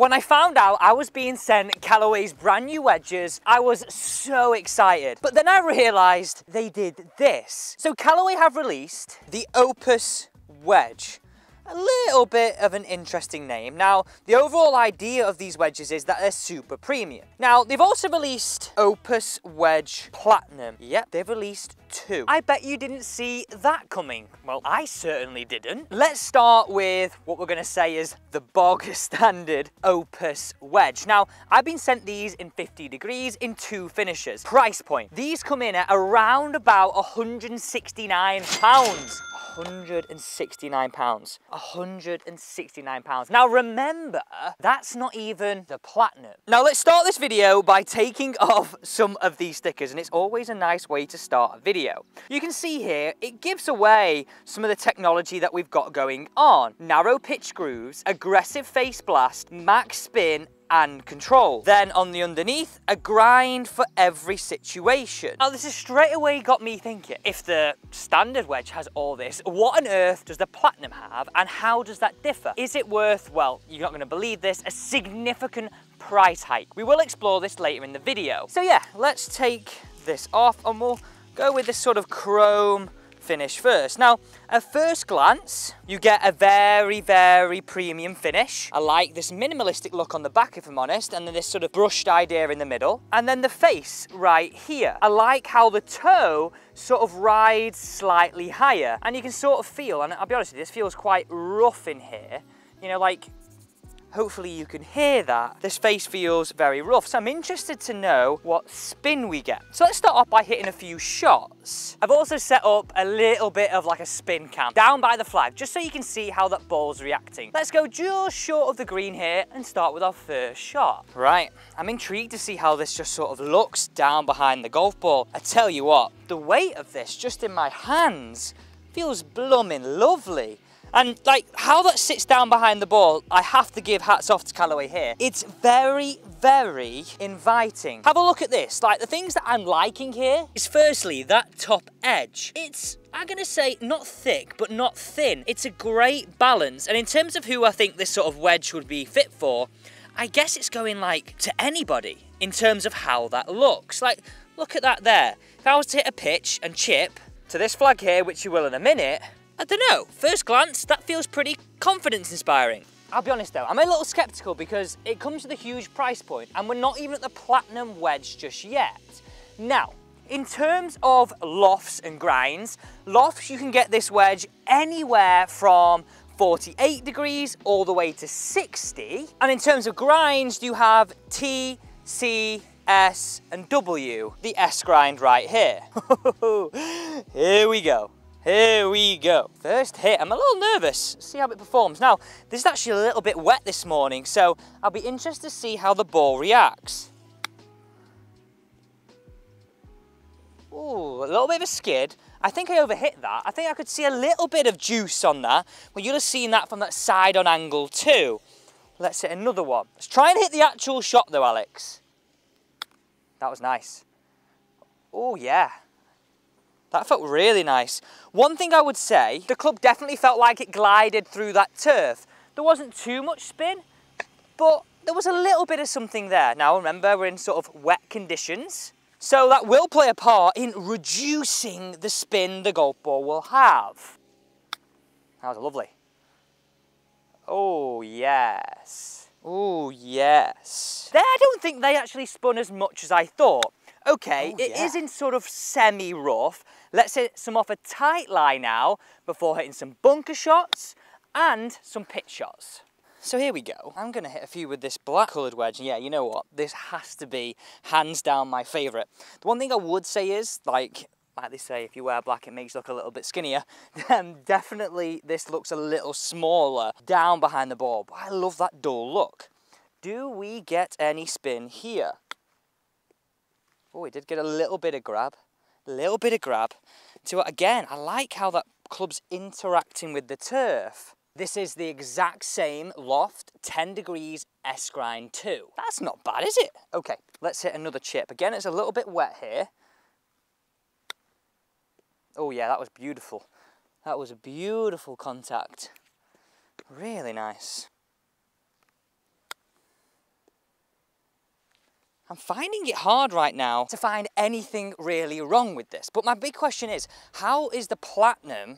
When I found out I was being sent Callaway's brand new wedges, I was so excited. But then I realised they did this. So Callaway have released the Opus wedge. A little bit of an interesting name. Now, the overall idea of these wedges is that they're super premium. Now, they've also released Opus Wedge Platinum. Yep, they've released 2. I bet you didn't see that coming. Well, I certainly didn't. Let's start with what we're gonna say is the bog standard Opus wedge. Now, I've been sent these in 50 degrees in 2 finishes. Price point. These come in at around about £169. £169. £169. Now remember, that's not even the platinum. Now let's start this video by taking off some of these stickers, and it's always a nice way to start a video. You can see here, it gives away some of the technology that we've got going on. Narrow pitch grooves, aggressive face blast, max spin, and control. Then on the underneath, a grind for every situation. Now this has straight away got me thinking, if the standard wedge has all this, what on earth does the platinum have, and how does that differ? Is it worth, well, you're not gonna believe this, a significant price hike? We will explore this later in the video. So yeah, let's take this off and we'll go with this sort of chrome finish first. Now, at first glance, you get a very, very premium finish. I like this minimalistic look on the back, if I'm honest, and then this sort of brushed idea in the middle. And then the face right here. I like how the toe sort of rides slightly higher, and you can sort of feel, and I'll be honest with you, this feels quite rough in here. You know, like, hopefully you can hear that. This face feels very rough, so I'm interested to know what spin we get. So let's start off by hitting a few shots. I've also set up a little bit of like a spin cam down by the flag, just so you can see how that ball's reacting. Let's go just short of the green here and start with our first shot. Right, I'm intrigued to see how this just sort of looks down behind the golf ball. I tell you what, the weight of this just in my hands feels blooming lovely. And like how that sits down behind the ball, I have to give hats off to Callaway here. It's very, very inviting. Have a look at this. Like the things that I'm liking here is firstly that top edge. It's, I'm gonna say, not thick, but not thin. It's a great balance. And in terms of who I think this sort of wedge would be fit for, I guess it's going like to anybody in terms of how that looks. Like, look at that there. If I was to hit a pitch and chip to this flag here, which you will in a minute, I don't know, first glance, that feels pretty confidence inspiring. I'll be honest though, I'm a little skeptical because it comes with a huge price point and we're not even at the platinum wedge just yet. Now, in terms of lofts and grinds, lofts you can get this wedge anywhere from 48 degrees all the way to 60. And in terms of grinds, you have T, C, S and W, the S grind right here. Here we go. Here we go. First hit, I'm a little nervous. See how it performs. Now, this is actually a little bit wet this morning, so I'll be interested to see how the ball reacts. Ooh, a little bit of a skid. I think I overhit that. I think I could see a little bit of juice on that. Well, you'll have seen that from that side on angle too. Let's hit another one. Let's try and hit the actual shot though, Alex. That was nice. Oh yeah. That felt really nice. One thing I would say, the club definitely felt like it glided through that turf. There wasn't too much spin, but there was a little bit of something there. Now remember, we're in sort of wet conditions, so that will play a part in reducing the spin the golf ball will have. That was lovely. Oh yes. Oh yes. There, I don't think they actually spun as much as I thought. Okay, it is in sort of semi-rough. Let's hit some off a tight lie now before hitting some bunker shots and some pitch shots. So here we go. I'm gonna hit a few with this black coloured wedge. And yeah, you know what? This has to be hands down my favourite. The one thing I would say is, like they say, if you wear black, it makes you look a little bit skinnier. Definitely this looks a little smaller down behind the ball, but I love that dull look. Do we get any spin here? Oh, it did get a little bit of grab. A little bit of grab. So again, I like how that club's interacting with the turf. This is the exact same loft, 10 degrees S grind too. That's not bad, is it? Okay, let's hit another chip. Again, it's a little bit wet here. Oh yeah, that was beautiful. That was a beautiful contact. Really nice. I'm finding it hard right now to find anything really wrong with this. But my big question is, how is the platinum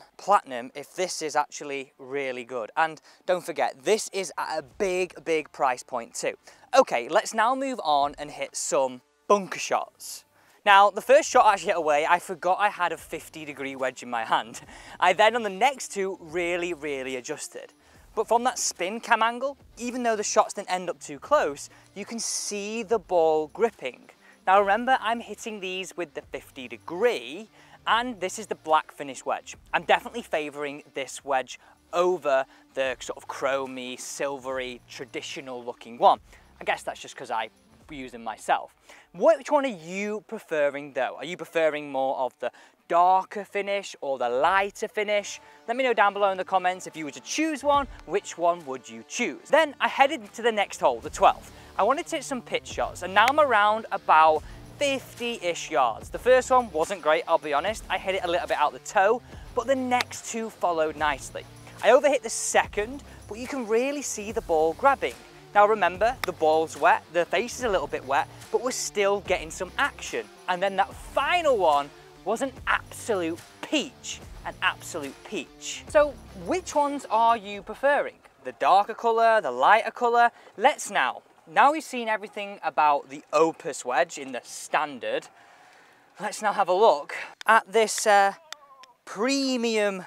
if this is actually really good? And don't forget, this is at a big price point too. Okay, let's now move on and hit some bunker shots. Now, the first shot I actually hit away, I forgot I had a 50-degree wedge in my hand. I then, on the next two, really adjusted. But from that spin cam angle, even though the shots didn't end up too close, you can see the ball gripping. Now remember, I'm hitting these with the 50-degree, and this is the black finish wedge. I'm definitely favouring this wedge over the sort of chromy, silvery, traditional looking one. I guess that's just because I use them myself. Which one are you preferring though? Are you preferring more of the darker finish or the lighter finish? Let me know down below in the comments. If you were to choose one, which one would you choose? Then I headed to the next hole, the 12th. I wanted to hit some pitch shots, and now I'm around about 50-ish yards. The first one wasn't great, I'll be honest. I hit it a little bit out the toe, but the next two followed nicely. I overhit the second, but you can really see the ball grabbing. Now remember, the ball's wet, the face is a little bit wet, but we're still getting some action. And then that final one was an absolute peach, So which ones are you preferring? The darker colour, the lighter colour? Now we've seen everything about the Opus wedge in the standard, let's now have a look at this premium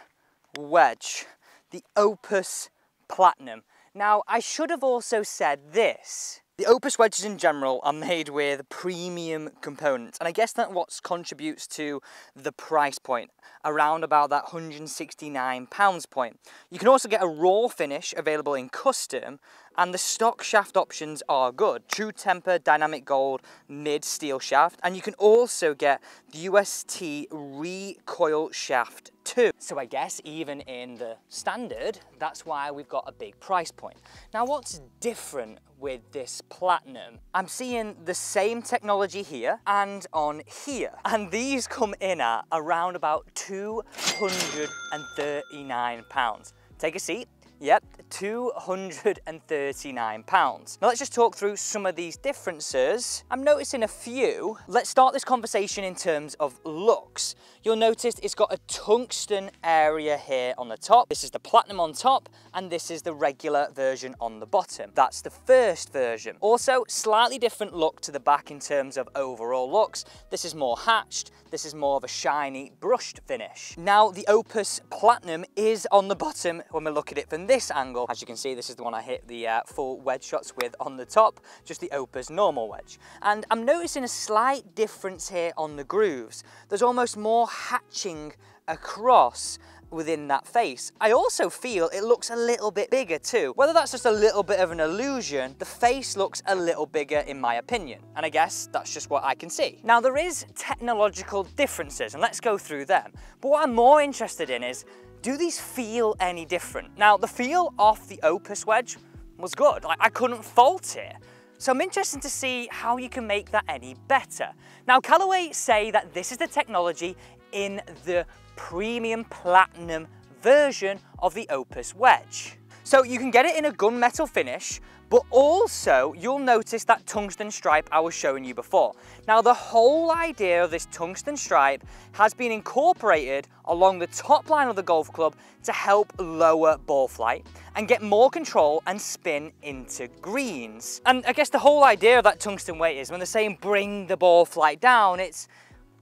wedge, the Opus Platinum. Now, I should have also said this. The Opus wedges in general are made with premium components, and I guess that's what contributes to the price point, around about that £169 point. You can also get a raw finish available in custom, and the stock shaft options are good. True temper, dynamic gold, mid steel shaft, and you can also get the UST recoil shaft too. So I guess even in the standard, that's why we've got a big price point. Now what's different with this Platinum? I'm seeing the same technology here and on here, and these come in at around about £239. Take a seat. Yep, £239. Now let's just talk through some of these differences. I'm noticing a few. Let's start this conversation in terms of looks. You'll notice it's got a tungsten area here on the top. This is the Platinum on top, and this is the regular version on the bottom. That's the first version. Also, slightly different look to the back in terms of overall looks. This is more hatched. This is more of a shiny brushed finish. Now the Opus Platinum is on the bottom when we look at it from this angle. As you can see, this is the one I hit the full wedge shots with on the top, just the Opus normal wedge. And I'm noticing a slight difference here on the grooves. There's almost more hatching across within that face. I also feel it looks a little bit bigger too. Whether that's just a little bit of an illusion, the face looks a little bigger in my opinion. And I guess that's just what I can see. Now there is technological differences, and let's go through them. But what I'm more interested in is, do these feel any different? Now the feel off the Opus wedge was good. Like, I couldn't fault it. So I'm interested to see how you can make that any better. Now Callaway say that this is the technology in the premium platinum version of the Opus wedge. So you can get it in a gunmetal finish, but also you'll notice that tungsten stripe I was showing you before. Now the whole idea of this tungsten stripe has been incorporated along the top line of the golf club to help lower ball flight and get more control and spin into greens. And I guess the whole idea of that tungsten weight is when they're saying bring the ball flight down, it's,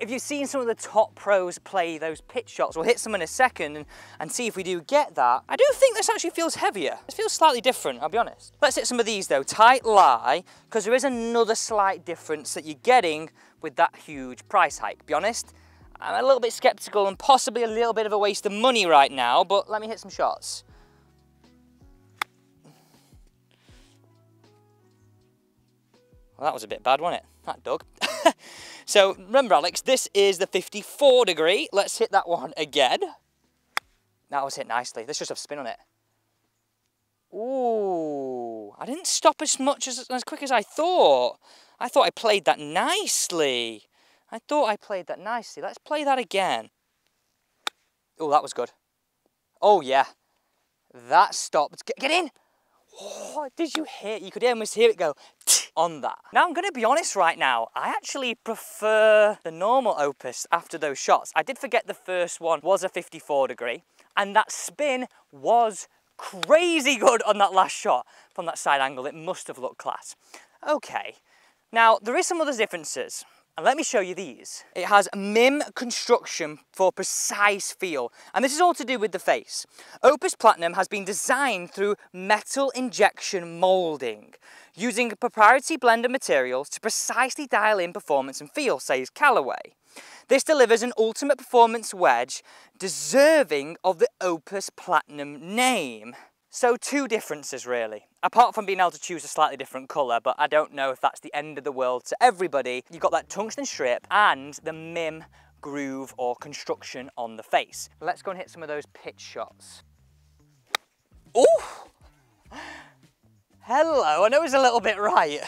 if you've seen some of the top pros play those pitch shots, we'll hit some in a second and see if we do get that. I do think this actually feels heavier. It feels slightly different, I'll be honest. Let's hit some of these though, tight lie, because there is another slight difference that you're getting with that huge price hike. Be honest, I'm a little bit skeptical and possibly a little bit of a waste of money right now, but let me hit some shots. Well, that was a bit bad, wasn't it? That dug. So remember, Alex, this is the 54 degree. Let's hit that one again. That was hit nicely. Let's just have spin on it. Ooh, I didn't stop as quick as I thought. I thought I played that nicely. Let's play that again. Oh, that was good. Oh yeah, that stopped. Get in. Oh, did you hear? You could almost hear it go. on that. Now, I'm going to be honest right now, I actually prefer the normal Opus after those shots. I did forget the first one was a 54 degree, and that spin was crazy good on that last shot from that side angle. It must have looked class. Okay, now there is some other differences. And let me show you these. It has MIM construction for precise feel. And this is all to do with the face. Opus Platinum has been designed through metal injection molding, using proprietary blend of materials to precisely dial in performance and feel, says Callaway. This delivers an ultimate performance wedge deserving of the Opus Platinum name. So two differences really, apart from being able to choose a slightly different colour, but I don't know if that's the end of the world to everybody. You've got that tungsten strip and the MIM groove or construction on the face. Let's go and hit some of those pitch shots. Oh! Hello, I know it's a little bit right,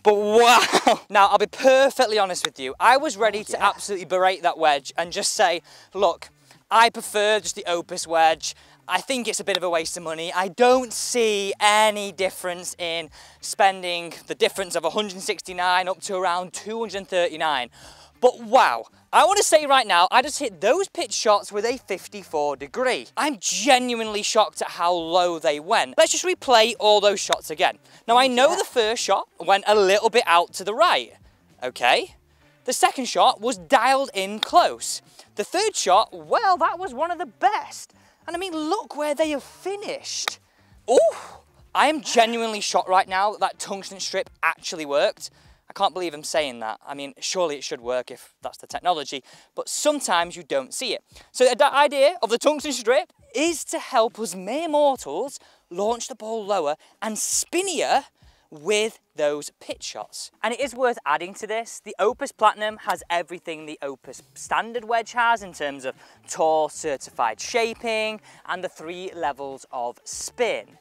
but wow! Now, I'll be perfectly honest with you. I was ready to absolutely berate that wedge and just say, look, I prefer just the Opus wedge. I think it's a bit of a waste of money. I don't see any difference in spending the difference of 169 up to around 239. But wow, I want to say right now, I just hit those pitch shots with a 54 degree. I'm genuinely shocked at how low they went. Let's just replay all those shots again. Now I know the first shot went a little bit out to the right, okay? The second shot was dialed in close. The third shot, well, that was one of the best. And I mean, look where they have finished. Oh, I am genuinely shocked right now that that tungsten strip actually worked. I can't believe I'm saying that. I mean, surely it should work if that's the technology, but sometimes you don't see it. So the idea of the tungsten strip is to help us mere mortals launch the ball lower and spinnier with those pitch shots. And it is worth adding to this, the Opus Platinum has everything the Opus standard wedge has in terms of Tour certified shaping and the 3 levels of spin.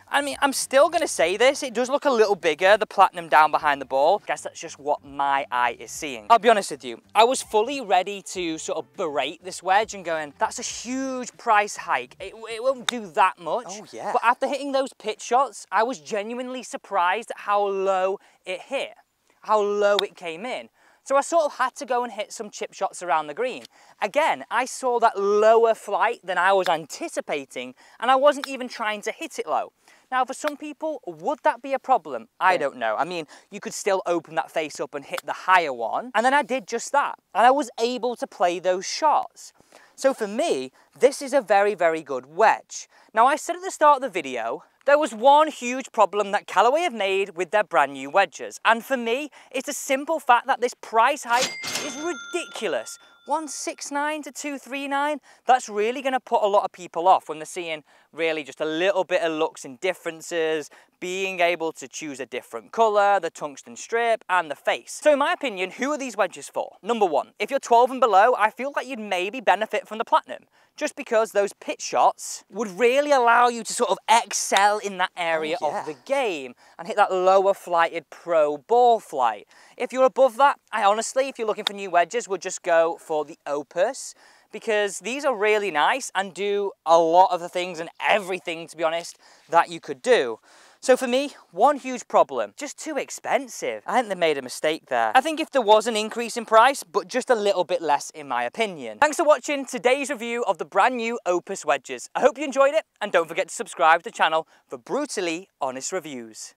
I mean, I'm still going to say this, it does look a little bigger, the Platinum down behind the ball. I guess that's just what my eye is seeing. I'll be honest with you, I was fully ready to sort of berate this wedge and going, that's a huge price hike. It won't do that much. Oh yeah. But after hitting those pitch shots, I was genuinely surprised at how low it hit, how low it came in. So I sort of had to go and hit some chip shots around the green. Again, I saw that lower flight than I was anticipating, and I wasn't even trying to hit it low. Now, for some people, would that be a problem? I don't know. I mean, you could still open that face up and hit the higher one. And then I did just that. And I was able to play those shots. So for me, this is a very, very good wedge. Now, I said at the start of the video, there was one huge problem that Callaway have made with their brand new wedges. And for me, it's a simple fact that this price hike is ridiculous. 169 to 239, that's really going to put a lot of people off when they're seeing really just a little bit of looks and differences, being able to choose a different colour, the tungsten strip and the face. So in my opinion, who are these wedges for? Number one, if you're 12 and below, I feel like you'd maybe benefit from the Platinum, just because those pitch shots would really allow you to sort of excel in that area of the game and hit that lower flighted pro ball flight. If you're above that, I honestly, if you're looking for new wedges, would just go for the Opus, because these are really nice and do a lot of the things and everything, to be honest, that you could do. So for me, one huge problem, just too expensive. I think they made a mistake there. I think if there was an increase in price, but just a little bit less in my opinion. Thanks for watching today's review of the brand new Opus wedges. I hope you enjoyed it, and don't forget to subscribe to the channel for brutally honest reviews.